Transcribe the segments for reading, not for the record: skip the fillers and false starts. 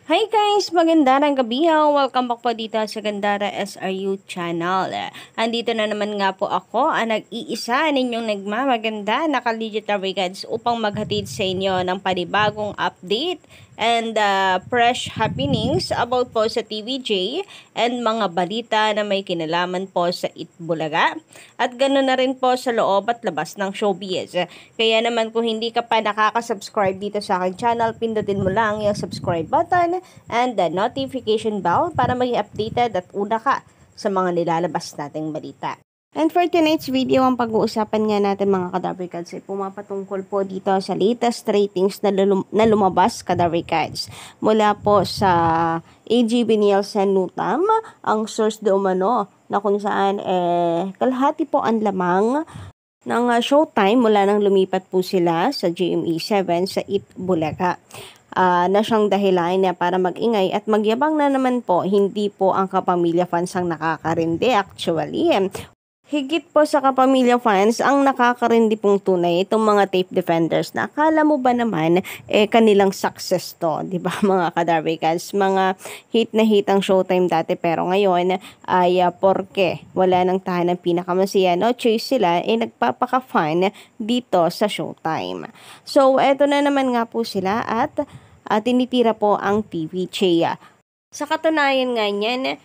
Hi guys! Magandang gabi ha! Welcome back po dito sa Gandara SRU channel. Andito na naman nga po ako, ang nag-iisa ninyong nagmamaganda na ka-digital guides upang maghatid sa inyo ng panibagong update and fresh happenings about po sa TVJ and mga balita na may kinalaman po sa Itbulaga. At ganoon na rin po sa loob at labas ng showbiz. Kaya naman kung hindi ka pa nakaka-subscribe dito sa aking channel, pindutin mo lang yung subscribe button and the notification bell para maging updated at una ka sa mga nilalabas nating balita. And for tonight's video, ang pag-uusapan nga natin mga Kadaver Cards ay pumapatungkol po dito sa latest ratings na lumabas Kadaver Cards. Mula po sa AGB Nielsen Nutam, ang source de umano na kung saan kalahati po ang lamang ng Showtime mula nang lumipat po sila sa GMA7 sa Itbulaga. Na siyang dahilan na para magingay at magyabang na naman po, hindi po ang kapamilya fans ang nakakarindi actually. Higit po sa kapamilya fans, ang nakakarindi pong tunay itong mga tape defenders na akala mo ba naman kanilang success to, di ba mga Kadaver Cards? Mga hit na hit ang Showtime dati pero ngayon ay porke wala nang tahan ng pinakamasiya, no choice sila nagpapaka-fun dito sa Showtime. So eto na naman nga po sila at tinitira po ang TVJ. Sa katunayan nga niyan,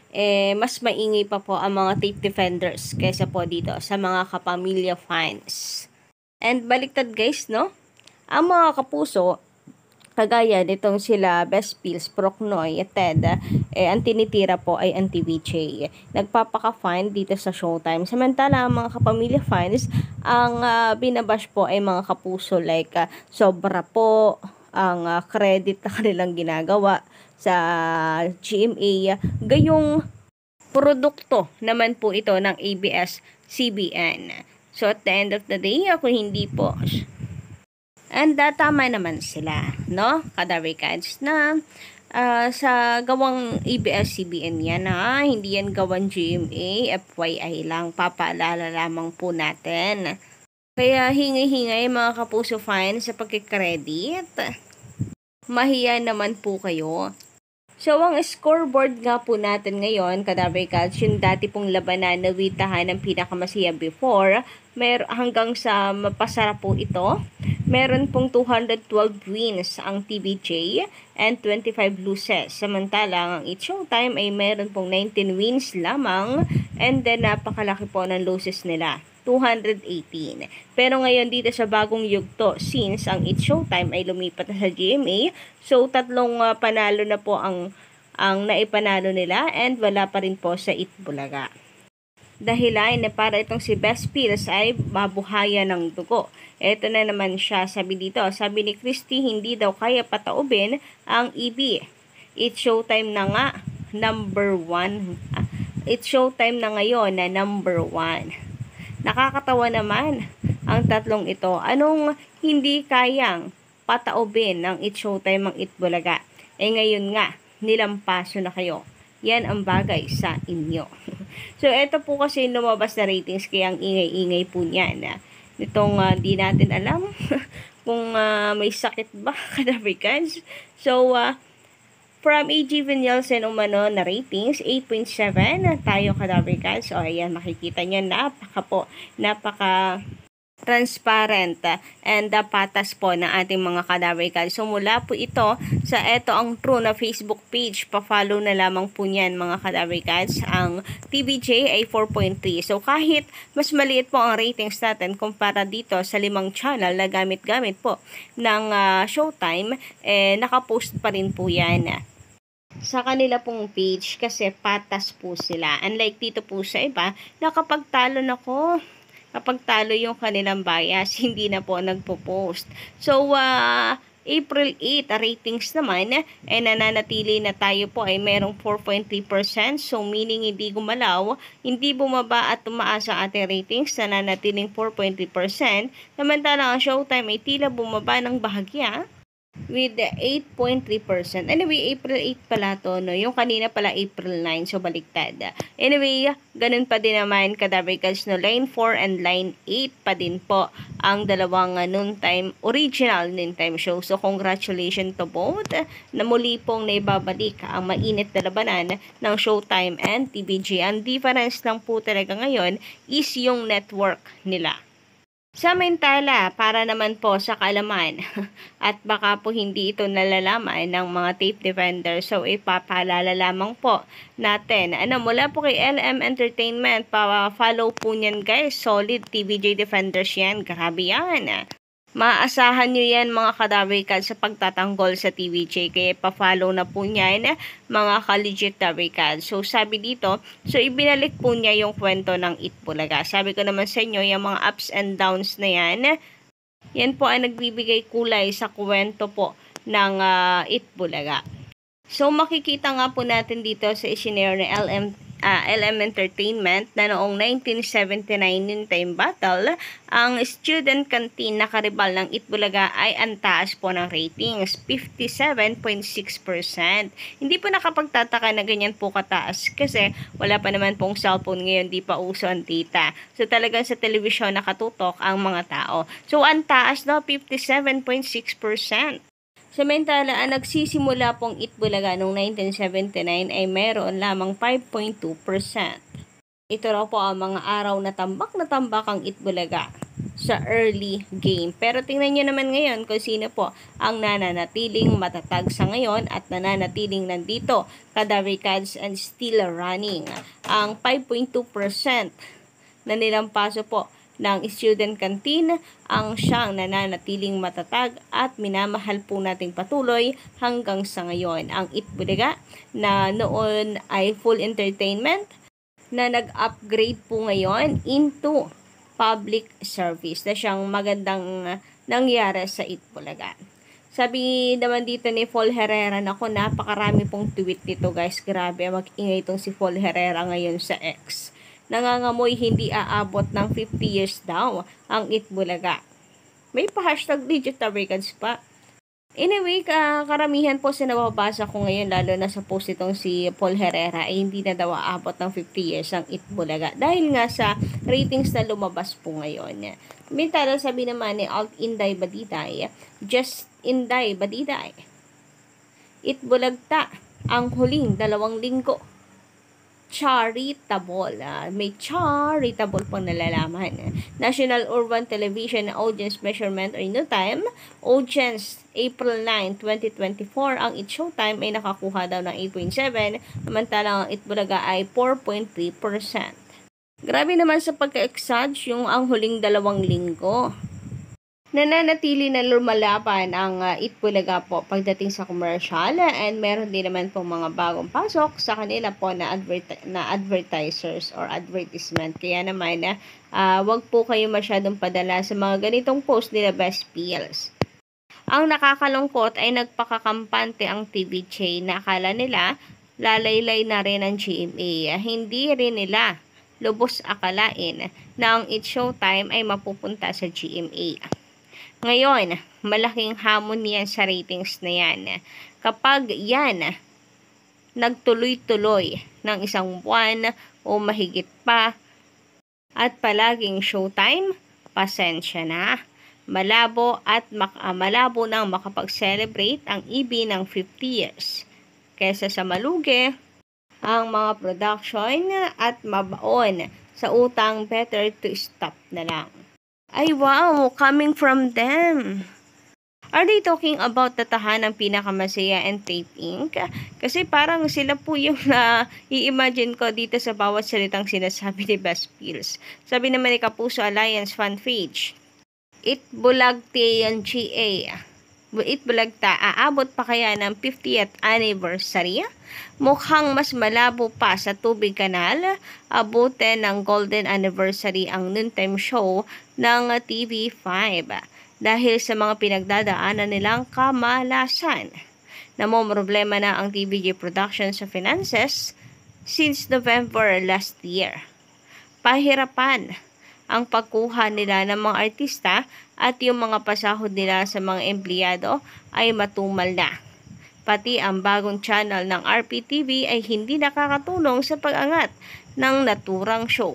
mas maingay pa po ang mga tape defenders kaysa po dito sa mga kapamilya fans. And baliktad guys, no? Ang mga kapuso, kagaya nitong sila Best Pills, Procnoy, at Ted, ang tinitira po ay ang TVJ. Nagpapaka-fun dito sa Showtime. Samantala, ang mga kapamilya fans, ang binabash po ay mga kapuso like sobra po ang credit na kanilang ginagawa sa GMA, gayong produkto naman po ito ng ABS-CBN. So at the end of the day, ako hindi po. And tama naman sila, no? Kadaver Cards na sa gawang ABS-CBN yan ha, hindi yan gawang GMA, FYI lang, papaalala lamang po natin. Kaya hingay-hingay mga kapuso fans sa pagkikredit. Mahiya naman po kayo. So, ang scoreboard nga po natin ngayon, Kadaver Cards, yung dati pong labanan na witahan ng pinakamasiya before, hanggang sa mapasara po ito, meron pong 212 wins ang TVJ and 25 losses. Samantalang ang It's Showtime ay meron pong 19 wins lamang and then napakalaki po ng losses nila. 218. Pero ngayon dito sa bagong yugto, since ang It's Showtime ay lumipat na sa GMA, so tatlong panalo na po ang naipanalo nila and wala pa rin po sa Itbulaga. Dahilan na para itong si Best Pills ay mabuhayan ng dugo. Ito na naman siya, sabi dito, sabi ni Christy, hindi daw kaya pataubin ang EB. It's Showtime na nga, number 1. It's Showtime na ngayon na number 1. Nakakatawa naman ang tatlong ito. Anong hindi kayang pataobin ng It's Showtime ang Itbulaga? Ngayon nga, nilampaso na kayo. Yan ang bagay sa inyo. So, ito po kasi lumabas na ratings kaya ang ingay-ingay po niyan. Nitong di natin alam kung may sakit ba, Kadaver Cards. So, from AGB Nielsen umano na ratings, 8.7 tayo Kadaver Cards. So, ayan, makikita nyo, napaka transparent and patas po ng ating mga Kadaver Cards. So, mula po ito sa eto ang true na Facebook page. Pa-follow na lamang po niyan mga Kadaver Cards. Ang TVJ ay 4.3. So, kahit mas maliit po ang ratings natin kumpara dito sa 5 channel na gamit-gamit po ng Showtime, nakapost pa rin po yan sa kanila pong page kasi patas po sila. Unlike dito po sa iba, na kapag talo yung kanilang bias, hindi na po nagpo-post. So, April 8, ratings naman, nananatili na tayo po ay merong 4.3%. So, meaning hindi gumalaw, hindi bumaba at tumaas ang ating ratings, nananatiling 4.3%. Samantalang ang Showtime ay tila bumaba ng bahagya with 8.3%. Anyway, April 8 pala to, no? Yung kanina pala April 9, so baliktad. Anyway, ganun pa din naman kadabrikals, no? Line 4 and line 8 pa din po ang dalawang noontime, original noontime show. So, congratulations to both na muli pong naibabalik ang mainit na labanan ng Showtime and TVG. Ang difference lang po talaga ngayon is yung network nila. Samantala, para naman po sa kaalaman, at baka po hindi ito nalalaman ng mga tape defender, so ipapaalala lamang po natin. Mula po kay LM Entertainment, pa-follow po niyan guys, solid TVJ defenders yan, grabe yan. Maasahan nyo yan mga kadabrikal sa pagtatanggol sa TVJ. Kaya pa-follow na po niyan mga ka-legit dabrikal. So sabi dito, so ibinalik po niya yung kwento ng Itbulaga. Sabi ko naman sa inyo, yung mga ups and downs na yan po ay nagbibigay kulay sa kwento po ng Itbulaga. So makikita nga po natin dito sa isinare ni LM Entertainment na noong 1979 noontime battle, ang student canteen na karibal ng Itbulaga ay antaas po ng ratings, 57.6%. Hindi po nakapagtataka na ganyan po kataas kasi wala pa naman pong cellphone ngayon, di pa uso ang data. So talagang sa telebisyon nakatutok ang mga tao. So antaas no, 57.6%. Samantala, ang nagsisimula pong Itbulaga noong 1979 ay meron lamang 5.2%. Ito raw po ang mga araw na tambak ang Itbulaga sa early game. Pero tingnan nyo naman ngayon kung sino po ang nananatiling matatag sa ngayon at nananatiling nandito, kadabrikads and still running. Ang 5.2% na nilampaso po ng student canteen ang siyang nananatiling matatag at minamahal po nating patuloy hanggang sa ngayon. Ang Itbulaga na noon ay full entertainment na nag-upgrade po ngayon into public service na siyang magandang nangyari sa Itbulaga. Sabi naman dito ni Paul Herrera, nako napakarami pong tweet dito guys, grabe mag-ingay itong si Paul Herrera ngayon sa X. Nangangamoy hindi aabot ng 50 years daw ang Itbulaga. May pa-hashtag digital records pa. Anyway, karamihan po sa nababasa ko ngayon, lalo na sa post itong si Paul Herrera, ay hindi na daw aabot ng 50 years ang Itbulaga. Dahil nga sa ratings na lumabas po ngayon. Mintara sabi naman ni Alt Inday Badiday, Just Inday Badiday, Itbulagta ang huling 2 linggo. Charitable. May charitable po nalalaman. National Urban Television Audience Measurement or Noontime Audience April 9, 2024. Ang It Showtime ay nakakuha daw ng 8.7, samantalang ang Itbulaga ay 4.3%. Grabe naman sa pagka-exage yung ang huling 2 linggo. Nananatili na lumalaban ang Itbulaga po pagdating sa commercial and meron din naman po mga bagong pasok sa kanila po na advertisers or advertisement. Kaya naman, wag po kayo masyadong padala sa mga ganitong post nila Best Pills. Ang nakakalungkot ay nagpakakampante ang TVJ na akala nila lalaylay na rin ang GMA. Hindi rin nila lubos akalain na ang It Showtime ay mapupunta sa GMA. Ngayon, malaking hamon yan sa ratings na yan. Kapag yan nagtuloy-tuloy ng 1 buwan o mahigit pa at palaging Showtime, pasensya na. Malabo nang makapag-celebrate ang EB ng 50 years. Kesa sa malugi ang mga production at mabaon sa utang, better to stop na lang. Ay wow, coming from them. Are they talking about the tahanang pinakamasaya and Tape Inc? Kasi parang sila po yung i-imagine ko dito sa bawat salitang sinasabi ni Best Pills. Sabi naman ni Kapuso Alliance fan page, Itbulagta yung GA. Itbulagta, aabot pa kaya ng 50th anniversary? Mukhang mas malabo pa sa Tubig Kanal, abutin ng golden anniversary ang noontime show ng TV5 dahil sa mga pinagdadaanan nilang kamalasan. Namomroblema na ang TVJ production sa finances since November last year. Pahirapan ang pagkuha nila ng mga artista at yung mga pasahod nila sa mga empleyado ay matumal na. Pati ang bagong channel ng RPTV ay hindi nakakatulong sa pag-angat ng naturang show.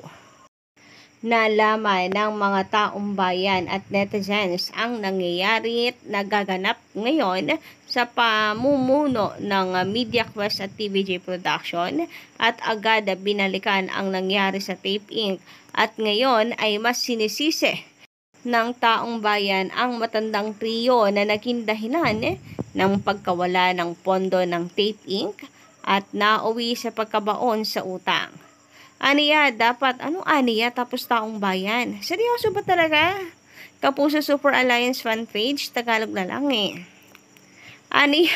Nalaman ng mga taong bayan at netizens ang nangyayari at nagaganap ngayon sa pamumuno ng Media Quest at TVJ Production at agad binalikan ang nangyari sa Tape Inc. At ngayon ay mas sinisisi ng taong bayan ang matandang trio na naging dahilan ng pagkawala ng pondo ng Tape Inc. At nauwi sa pagkabaon sa utang. Aniya, dapat, anong aniya tapos taong bayan? Seryoso ba talaga? Kapuso Super Alliance fan page, Tagalog na lang Aniya,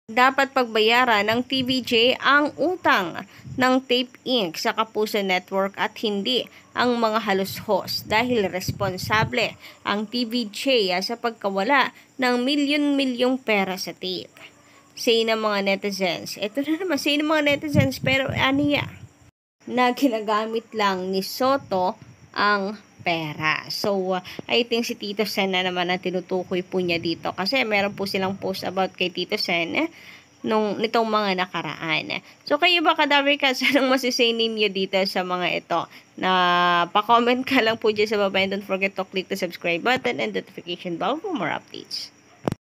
dapat pagbayaran ng TVJ ang utang ng Tape Inc. sa Kapuso Network at hindi ang mga halos host dahil responsable ang TVJ sa pagkawala ng milyon-milyong pera sa tape. Say ng mga netizens, ito na naman, say ng mga netizens, pero aniya, na ginagamit lang ni Soto ang pera. So, I think si Tito Sen na naman ang tinutukoy po niya dito. Kasi meron po silang post about kay Tito Sen nitong mga nakaraan. So, kayo ba Kadaver Cats, anong masisay ninyo dito sa mga ito? Na pa-comment ka lang po dyan sa baba and don't forget to click the subscribe button and notification bell for more updates.